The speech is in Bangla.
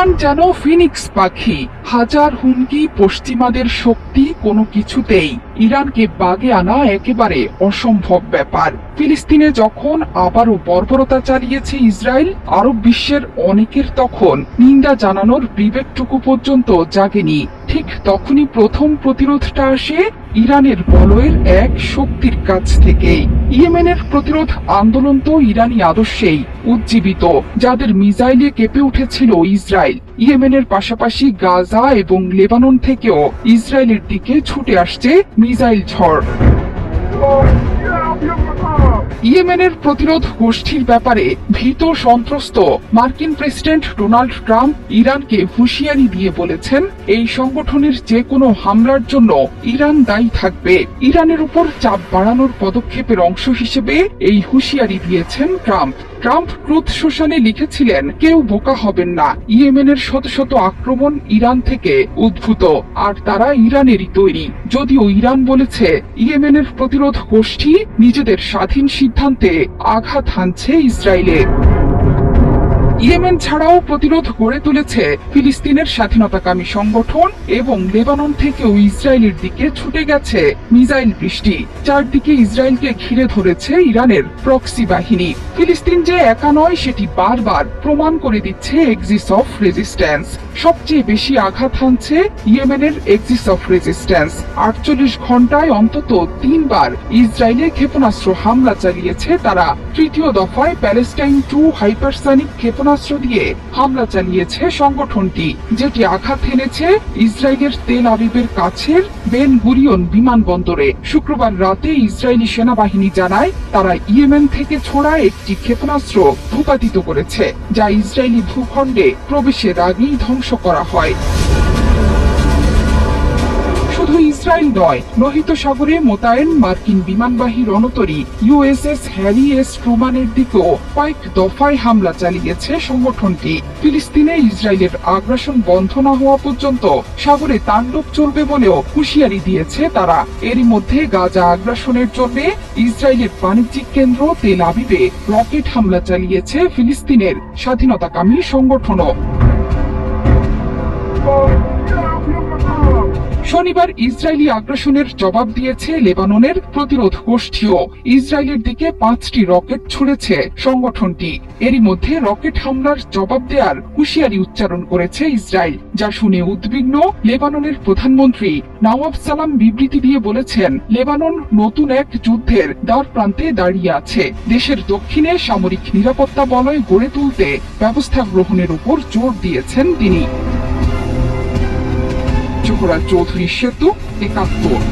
ইরান যেন ফিনিক্স পাখি, হাজার হুমকি, পশ্চিমাদের শক্তি, কোনো কিছুতেই ইরানকে বাগে আনা একেবারে অসম্ভব ব্যাপার। ফিলিস্তিনে যখন আবারও বর্বরতা চালিয়েছে ইসরায়েল, আরব বিশ্বের অনেকের তখন নিন্দা জানানোর বিবেকটুকু পর্যন্ত জাগেনি। ঠিক তখনই প্রথম প্রতিরোধটা আসে ইরানের বলয়ের এক শক্তির কাছ থেকেই। ইয়েমেনের প্রতিরোধ আন্দোলন তো ইরানি আদর্শেই উজ্জীবিত, যাদের মিসাইলে কেঁপে উঠেছিল ইসরায়েল। ইয়েমেনের পাশাপাশি গাজা এবং লেবানন থেকেও ইসরায়েলের দিকে ছুটে আসছে মিসাইল ঝড়। ইয়েমেনের প্রতিরোধ গোষ্ঠীর ব্যাপারে ভীত সন্ত্রস্ত মার্কিন প্রেসিডেন্ট ডোনাল্ড ট্রাম্প ইরানকে হুঁশিয়ারি দিয়ে বলেছেন, এই সংগঠনের যে কোনো হামলার জন্য ইরান দায়ী থাকবে। ইরানের উপর চাপ বাড়ানোর পদক্ষেপের অংশ হিসেবে এই হুঁশিয়ারি দিয়েছেন ট্রাম্প। ট্রাম্প ট্রুথ সোশ্যালে লিখেছিলেন, কেউ বোকা হবেন না, ইয়েমেনের শত শত আক্রমণ ইরান থেকে উদ্ভূত, আর তারা ইরানেরই তৈরি। যদিও ইরান বলেছে ইয়েমেনের প্রতিরোধ গোষ্ঠী নিজেদের স্বাধীন সিদ্ধান্তে আঘাত হানছে ইসরায়েলে। ইয়েমেন ছাড়াও প্রতিরোধ গড়ে তুলেছে ফিলিস্তিনের স্বাধীনতাকামী সংগঠন, এবং লেবানন থেকেও ইসরায়েলের দিকে ছুটে গেছে মিসাইল বৃষ্টি। চারদিকে ইসরায়েলকে ঘিরে ধরেছে ইরানের প্রক্সি বাহিনী। ফিলিস্তিন যে একা নয় সেটি বারবার প্রমাণ করে দিচ্ছে এক্সিস অফ রেজিস্ট্যান্স। সবচেয়ে বেশি আঘাত হানছে ইয়েমেনের এক্সিস অফ রেজিস্ট্যান্স। 48 ঘন্টায় অন্তত 3 বার ইসরায়েলে ক্ষেপণাস্ত্র হামলা চালিয়েছে তারা। তৃতীয় দফায় প্যালেস্টাইন 2 হাইপারসনিক ক্ষেপণাস্ত্র দিয়ে হামলা চালিয়েছে সংগঠনটি, যেটি আঘাত হেনেছে ইসরায়েলের তেল আবিবের কাছের বেন গুরিয়ন বিমানবন্দরে। শুক্রবার রাতে ইসরায়েলি সেনাবাহিনী জানায়, তারা ইয়েমেন থেকে ছোড়া একটি ক্ষেপণাস্ত্র ভূপাতিত করেছে, যা ইসরায়েলি ভূখণ্ডে প্রবেশের আগেই ধ্বংস করা হয়। শুধু ইসরায়েল নয়, লোহিত সাগরে মোতায়েন মার্কিন বিমানবাহী রণতরী ইউএসএস হ্যারি এস ট্রুম্যানের দিকেও কয়েক দফায় হামলা চালিয়েছে সংগঠনটি। ফিলিস্তিনে ইসরায়েলের আগ্রাসন বন্ধ না হওয়া পর্যন্ত সাগরে তাণ্ডব চলবে বলেও হুঁশিয়ারি দিয়েছে তারা। এরই মধ্যে গাজা আগ্রাসনের জন্য ইসরায়েলের বাণিজ্যিক কেন্দ্র তেল আবিবে রকেট হামলা চালিয়েছে ফিলিস্তিনের স্বাধীনতাকামী সংগঠনও। শনিবার ইসরায়েলি আগ্রাসনের জবাব দিয়েছে লেবাননের প্রতিরোধ গোষ্ঠীও। ইসরায়েলের দিকে 5টি রকেট ছুড়েছে সংগঠনটি। এরই মধ্যে রকেট হামলার জবাব দেওয়ার হুঁশিয়ারি উচ্চারণ করেছে ইসরায়েল, যা শুনে উদ্বিগ্ন লেবাননের প্রধানমন্ত্রী নওয়াব সালাম বিবৃতি দিয়ে বলেছেন, লেবানন নতুন এক যুদ্ধের দ্বার প্রান্তে দাঁড়িয়ে আছে। দেশের দক্ষিণে সামরিক নিরাপত্তা বলয় গড়ে তুলতে ব্যবস্থা গ্রহণের উপর জোর দিয়েছেন তিনি। চৌধুরী সেতু, 71।